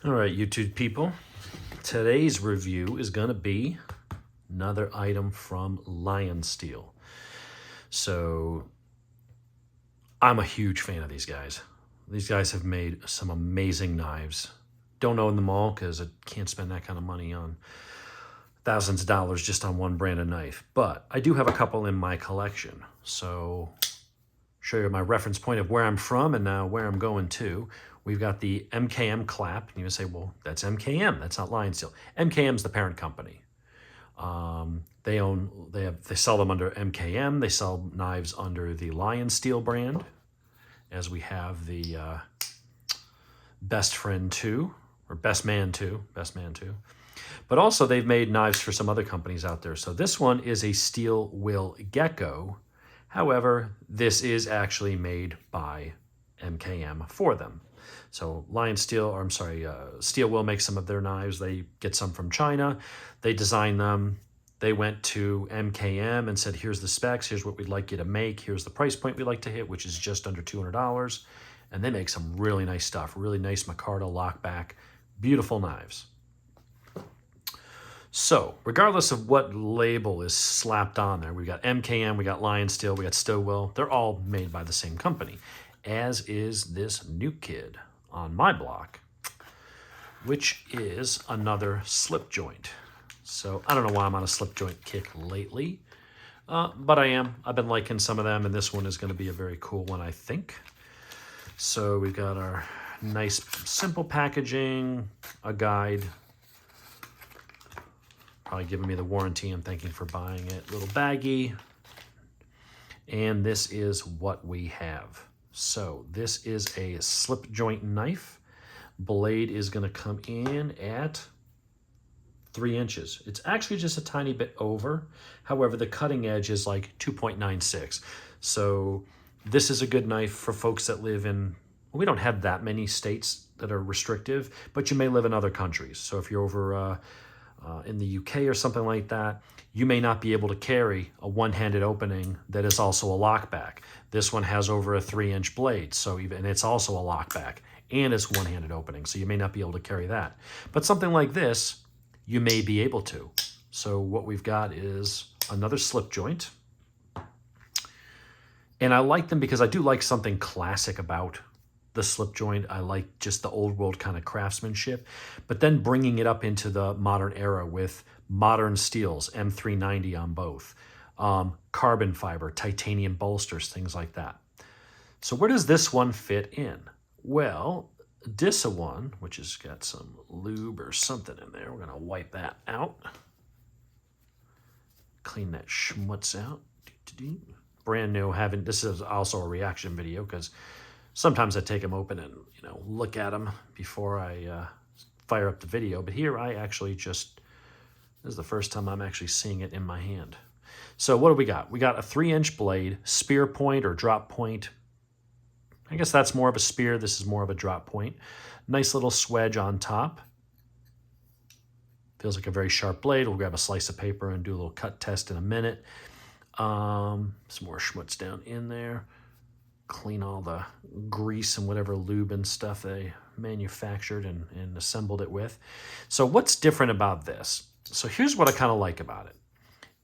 All right, YouTube people, today's review is going to be another item from LionSteel. So I'm a huge fan of these guys. These guys have made some amazing knives. Don't own them all because I can't spend that kind of money on thousands of dollars just on one brand of knife. But I do have a couple in my collection. So show you my reference point of where I'm from and now where I'm going to. We've got the MKM clap. And you would say, well, that's MKM. That's not LionSteel. MKM's the parent company. They sell them under MKM. They sell knives under the LionSteel brand, as we have the Best Friend 2, or Best Man 2. But also they've made knives for some other companies out there. So this one is a steel will gecko. However, this is actually made by MKM for them. So Steel Will makes some of their knives. They get some from China. They design them. They went to MKM and said, here's the specs. Here's what we'd like you to make. Here's the price point we'd like to hit, which is just under $200. And they make some really nice stuff. Really nice micarta lockback. Beautiful knives. So regardless of what label is slapped on there, we've got MKM, we got LionSteel, we got Stillwell. They're all made by the same company, as is this new kid on my block, which is another Slipjoint. So I don't know why I'm on a Slipjoint kick lately, but I am. I've been liking some of them, and this one is going to be a very cool one, I think. So we've got our nice, simple packaging, a guide, probably giving me the warranty. I'm thanking for buying it. Little baggie. And this is what we have. So this is a slip joint knife. Blade is going to come in at 3 inches. It's actually just a tiny bit over. However, the cutting edge is like 2.96. So this is a good knife for folks that live in, well, we don't have that many states that are restrictive, but you may live in other countries. So if you're over in the UK or something like that, you may not be able to carry a one-handed opening that is also a lockback. This one has over a 3-inch blade, so and it's also a lockback, and it's one-handed opening, so you may not be able to carry that. But something like this, you may be able to. So what we've got is another slip joint. And I like them because I do like something classic about the slip joint. I like just the old world kind of craftsmanship, but then bringing it up into the modern era with modern steels, M390 on both, carbon fiber, titanium bolsters, things like that. So where does this one fit in? Well, this one, which has got some lube or something in there, we're going to wipe that out. Clean that schmutz out. Brand new. This is also a reaction video because sometimes I take them open and, look at them before I fire up the video. But here I actually this is the first time I'm actually seeing it in my hand. So what do we got? We got a 3-inch blade, spear point or drop point. I guess that's more of a spear. This is more of a drop point. Nice little swedge on top. Feels like a very sharp blade. We'll grab a slice of paper and do a little cut test in a minute. Some more schmutz down in there. Clean all the grease and whatever lube and stuff they manufactured and assembled it with. So what's different about this? So here's what I kind of like about it.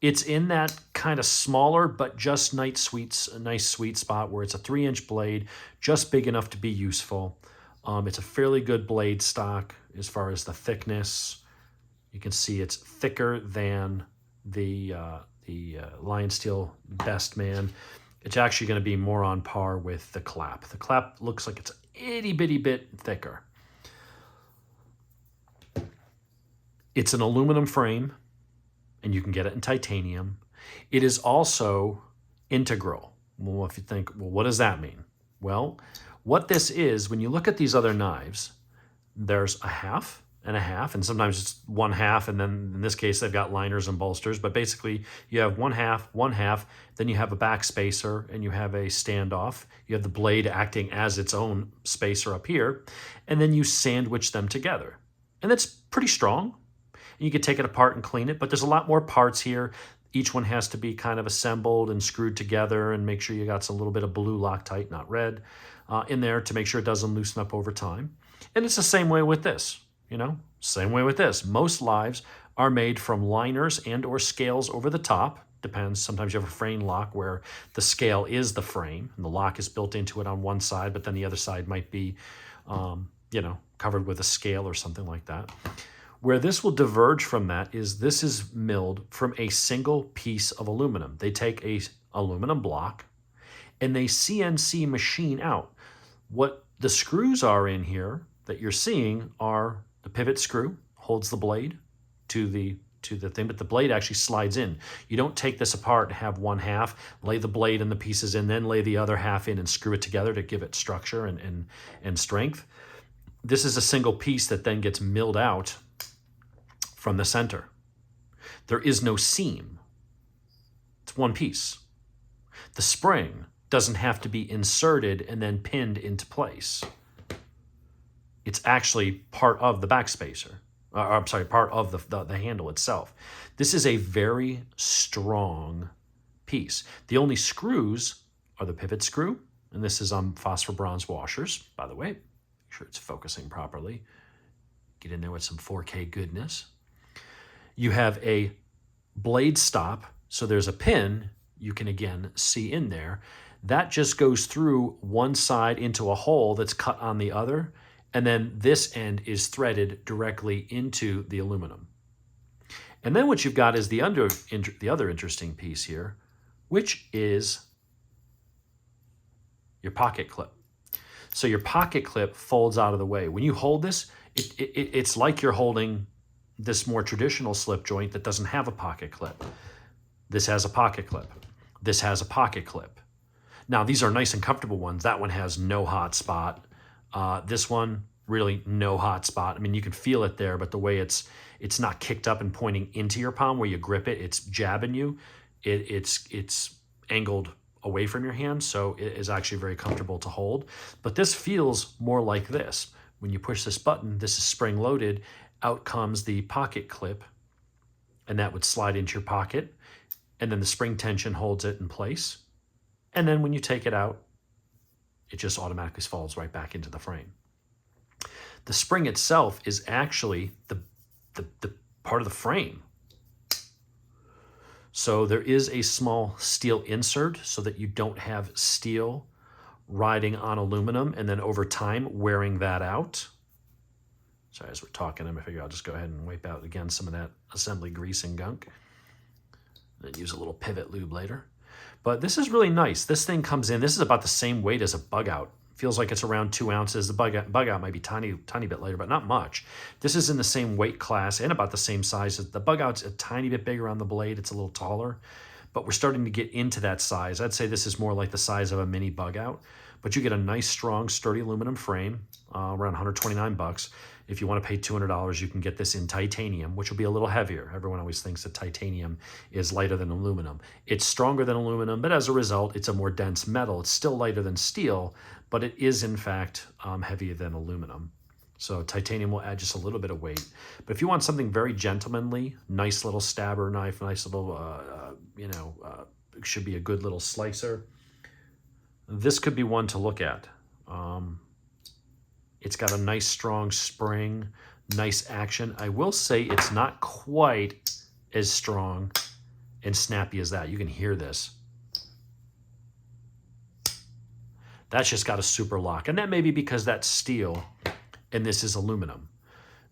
It's in that kind of smaller but just nice sweet spot where it's a 3-inch blade, just big enough to be useful. It's a fairly good blade stock as far as the thickness. You can see it's thicker than the LionSteel Best Man. It's actually going to be more on par with the clap. The clap looks like it's an itty bitty bit thicker. It's an aluminum frame, and you can get it in titanium. It is also integral. Well, if you think, well, what does that mean? Well, what this is, when you look at these other knives, there's a half and a half, and sometimes it's 1/2, and then in this case they've got liners and bolsters, but basically you have 1/2, then you have a back spacer, and you have a standoff. You have the blade acting as its own spacer up here, and then you sandwich them together. And that's pretty strong. And you could take it apart and clean it, but there's a lot more parts here. Each one has to be kind of assembled and screwed together, and make sure you got a little bit of blue Loctite, not red, in there to make sure it doesn't loosen up over time. And it's the same way with this. you know, same way with this. Most lives are made from liners and or scales over the top. Depends. Sometimes you have a frame lock where the scale is the frame and the lock is built into it on one side, but then the other side might be, you know, covered with a scale or something like that. Where this will diverge from that is this is milled from a single piece of aluminum. They take a aluminum block and they CNC machine out. What the screws are in here that you're seeing are the pivot screw, holds the blade to the thing, but the blade actually slides in. You don't take this apart and have one half, lay the blade and the pieces in, then lay the other half in and screw it together to give it structure and strength. This is a single piece that then gets milled out from the center. There is no seam. It's one piece. The spring doesn't have to be inserted and then pinned into place. It's actually part of the backspacer. I'm sorry, part of the handle itself. This is a very strong piece. The only screws are the pivot screw, and this is on phosphor bronze washers, by the way. Make sure it's focusing properly. Get in there with some 4K goodness. You have a blade stop, so there's a pin you can again see in there. That just goes through one side into a hole that's cut on the other, and then this end is threaded directly into the aluminum. And then what you've got is the other interesting piece here, which is your pocket clip. So your pocket clip folds out of the way. When you hold this, it's like you're holding this more traditional slip joint that doesn't have a pocket clip. This has a pocket clip. This has a pocket clip. Now, these are nice and comfortable ones. That one has no hot spot. This one, really no hot spot. I mean, you can feel it there, but the way it's not kicked up and pointing into your palm where you grip it, it's jabbing you. It's angled away from your hand, so it is actually very comfortable to hold. But this feels more like this. When you push this button, this is spring-loaded. Out comes the pocket clip, and that would slide into your pocket, and then the spring tension holds it in place. And then when you take it out, it just automatically falls right back into the frame. The spring itself is actually the part of the frame. So there is a small steel insert so that you don't have steel riding on aluminum and then over time wearing that out. Sorry, as we're talking, I figure I'll just go ahead and wipe out again some of that assembly grease and gunk. And then use a little pivot lube later. But this is really nice. This thing comes in, this is about the same weight as a bug out. Feels like it's around 2 ounces. The bug out might be tiny bit lighter, but not much. This is in the same weight class and about the same size. The bug out's a tiny bit bigger on the blade. It's a little taller, but we're starting to get into that size. I'd say this is more like the size of a mini bug out, but you get a nice, strong, sturdy aluminum frame, around 129 bucks. If you want to pay $200, you can get this in titanium, which will be a little heavier. Everyone always thinks that titanium is lighter than aluminum. It's stronger than aluminum, but as a result, it's a more dense metal. It's still lighter than steel, but it is, in fact, heavier than aluminum. So titanium will add just a little bit of weight. But if you want something very gentlemanly, nice little stabber knife, nice little, it should be a good little slicer, this could be one to look at. It's got a nice strong spring, nice action. I will say it's not quite as strong and snappy as that. You can hear this. That's just got a super lock. And that may be because that's steel and this is aluminum.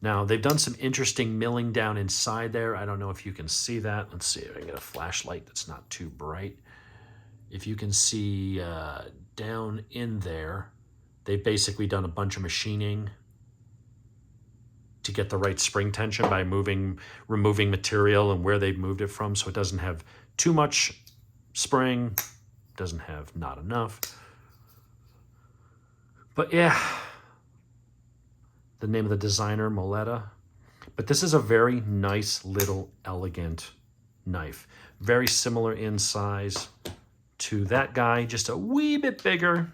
Now, they've done some interesting milling down inside there. I don't know if you can see that. Let's see if I can get a flashlight that's not too bright. If you can see down in there, they've basically done a bunch of machining to get the right spring tension by removing material and where they've moved it from, so it doesn't have too much spring, doesn't have not enough. But yeah, the name of the designer, Moletta. But this is a very nice little elegant knife. Very similar in size to that guy, just a wee bit bigger.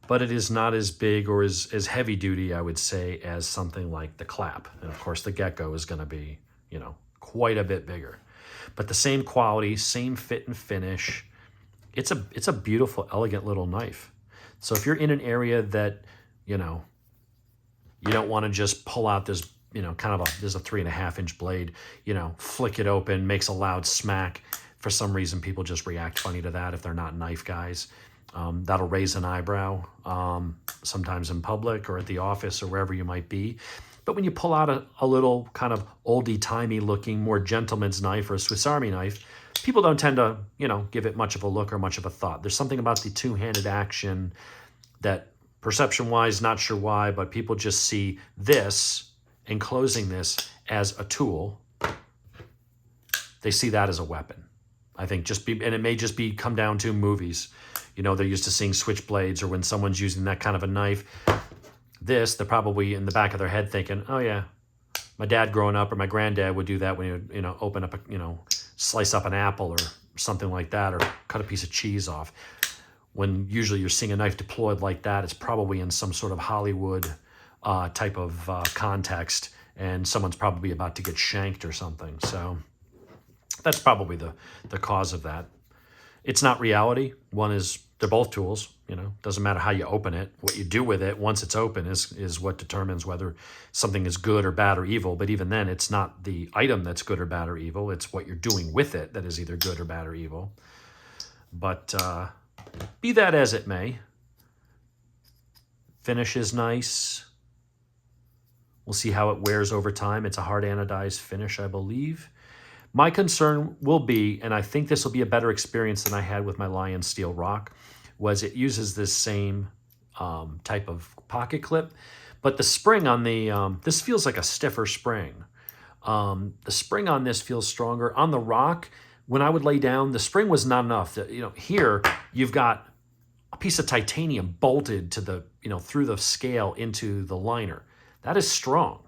But it is not as big or as heavy duty, I would say, as something like the Clap. And of course, the Gecko is going to be, quite a bit bigger. But the same quality, same fit and finish. It's a beautiful, elegant little knife. So if you're in an area that, You don't want to just pull out this, there's a 3.5-inch blade, flick it open, makes a loud smack. For some reason, people just react funny to that if they're not knife guys. That'll raise an eyebrow, sometimes in public or at the office or wherever you might be. But when you pull out a little kind of oldie-timey looking, more gentleman's knife or a Swiss Army knife, people don't tend to, give it much of a look or much of a thought. There's something about the two-handed action that perception-wise, not sure why, but people just see this and closing this as a tool. They see that as a weapon. I think and it may just come down to movies. They're used to seeing switchblades, or when someone's using that kind of a knife. They're probably in the back of their head thinking, oh yeah, my dad growing up or my granddad would do that when he would, open up slice up an apple or something like that, or cut a piece of cheese off. When usually you're seeing a knife deployed like that, it's probably in some sort of Hollywood type of context, and someone's probably about to get shanked or something. So that's probably the cause of that. It's not reality. They're both tools. Doesn't matter how you open it. What you do with it once it's open is what determines whether something is good or bad or evil. But even then, it's not the item that's good or bad or evil. It's what you're doing with it that is either good or bad or evil. But be that as it may, finish is nice. We'll see how it wears over time. It's a hard anodized finish, I believe. My concern will be, and I think this will be a better experience than I had with my LionSteel Rock, was it uses this same type of pocket clip, but the spring on this feels like a stiffer spring. The spring on this feels stronger. On the Rock, when I would lay down, the spring was not enough. Here you've got a piece of titanium bolted to the, through the scale into the liner. That is strong.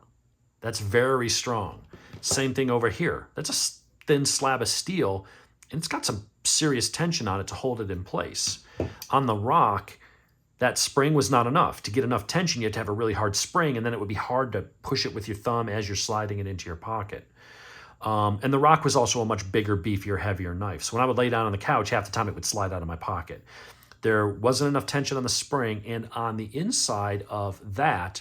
That's very strong. Same thing over here. That's a thin slab of steel, and it's got some serious tension on it to hold it in place. On the Rock, that spring was not enough. To get enough tension, you had to have a really hard spring, and then it would be hard to push it with your thumb as you're sliding it into your pocket. And the Rock was also a much bigger, beefier, heavier knife. So when I would lay down on the couch, half the time it would slide out of my pocket. There wasn't enough tension on the spring, and on the inside of that,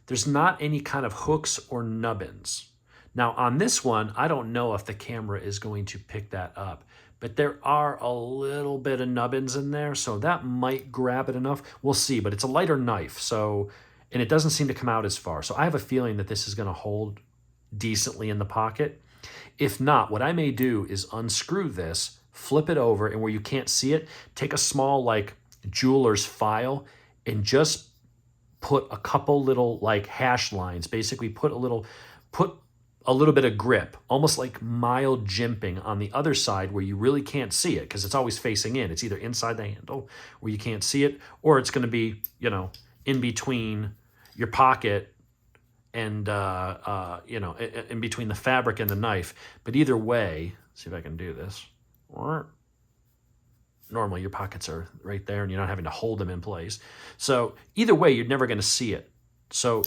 there's not any kind of hooks or nubbins. Now on this one, I don't know if the camera is going to pick that up, but there are a little bit of nubbins in there, so that might grab it enough. We'll see, but it's a lighter knife, and it doesn't seem to come out as far. So I have a feeling that this is going to hold decently in the pocket. If not, what I may do is unscrew this, flip it over, and where you can't see it, take a small jeweler's file and just put a couple little hash lines, basically put a little bit of grip, almost like mild jimping on the other side where you really can't see it because it's always facing in. It's either inside the handle where you can't see it, or it's going to be, in between your pocket and, in between the fabric and the knife. But either way, see if I can do this. Normally your pockets are right there and you're not having to hold them in place. So either way, you're never going to see it. So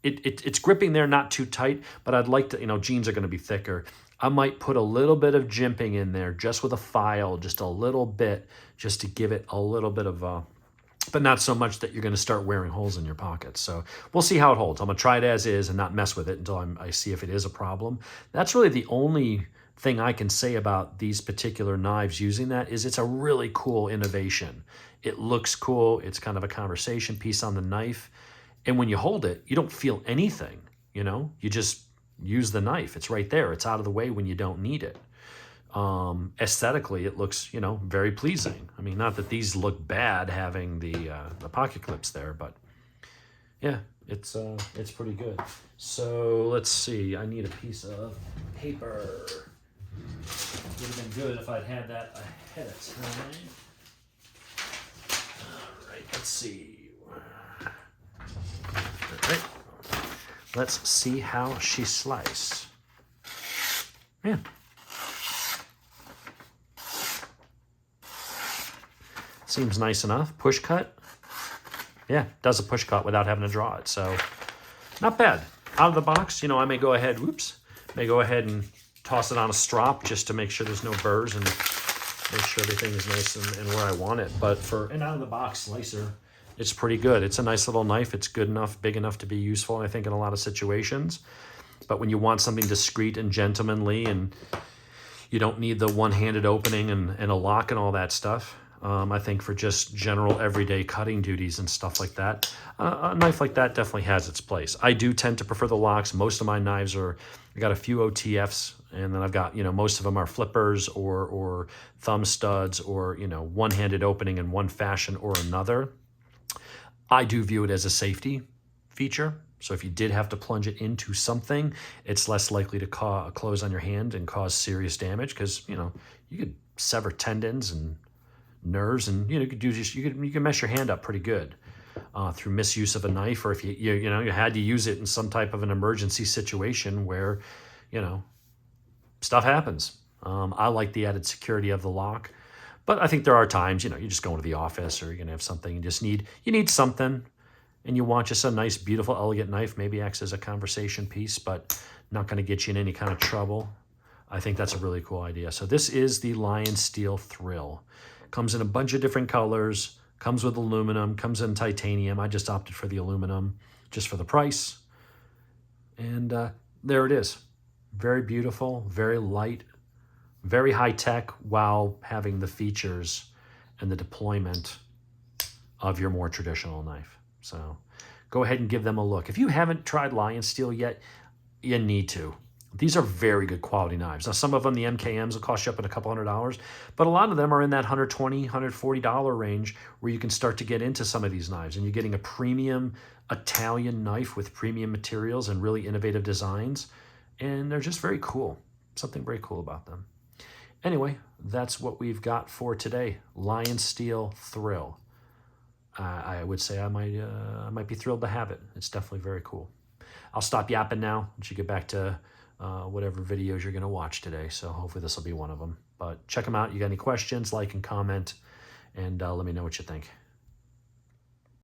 it's gripping there, not too tight, but I'd like to, jeans are going to be thicker. I might put a little bit of jimping in there just with a file, just a little bit, just to give it a little bit of, but not so much that you're going to start wearing holes in your pockets. So we'll see how it holds. I'm going to try it as is and not mess with it until I see if it is a problem. That's really the only thing I can say about these particular knives using that is it's a really cool innovation. It looks cool. It's kind of a conversation piece on the knife. And when you hold it, you don't feel anything, you just use the knife. It's right there. It's out of the way when you don't need it. Aesthetically, it looks, very pleasing. I mean, not that these look bad having the pocket clips there, but yeah, it's pretty good. So let's see. I need a piece of paper. Would have been good if I'd had that ahead of time. All right, let's see. All right, let's see how she sliced. Yeah. Seems nice enough. Push cut. Yeah, does a push cut without having to draw it. So not bad. Out of the box, I may go ahead, and toss it on a strop just to make sure there's no burrs and make sure everything is nice and where I want it. But for an out of the box slicer, It's pretty good. It's a nice little knife. It's good enough, big enough to be useful, I think, in a lot of situations. But when you want something discreet and gentlemanly, and you don't need the one-handed opening and a lock and all that stuff, I think for just general everyday cutting duties and stuff like that, a knife like that definitely has its place. I do tend to prefer the locks. Most of my knives are, I got a few OTFs, and then I've got, most of them are flippers or thumb studs, or, one-handed opening in one fashion or another. I do view it as a safety feature. So if you did have to plunge it into something, it's less likely to close on your hand and cause serious damage, because, you could sever tendons and nerves, and you can mess your hand up pretty good through misuse of a knife, or if you had to use it in some type of an emergency situation where stuff happens. I like the added security of the lock, but I think there are times you're just going to the office, or you're gonna have something, you need something, and you want just a nice, beautiful, elegant knife. Maybe acts as a conversation piece, but not going to get you in any kind of trouble. I think that's a really cool idea. So this is the LionSteel Thrill. Comes in a bunch of different colors, comes with aluminum, comes in titanium. I just opted for the aluminum just for the price. And there it is. Very beautiful, very light, very high tech, while having the features and the deployment of your more traditional knife. So go ahead and give them a look. If you haven't tried LionSteel yet, you need to. These are very good quality knives. Now, some of them, the MKMs, will cost you up in a couple $100s, but a lot of them are in that $120, $140 range, where you can start to get into some of these knives, and you're getting a premium Italian knife with premium materials and really innovative designs, and they're just very cool. Something very cool about them. Anyway, that's what we've got for today. LionSteel Thrill. I would say I might be thrilled to have it. It's definitely very cool. I'll stop yapping now. Once you get back to whatever videos you're going to watch today. So hopefully this will be one of them. But check them out. You got any questions, like and comment, and let me know what you think.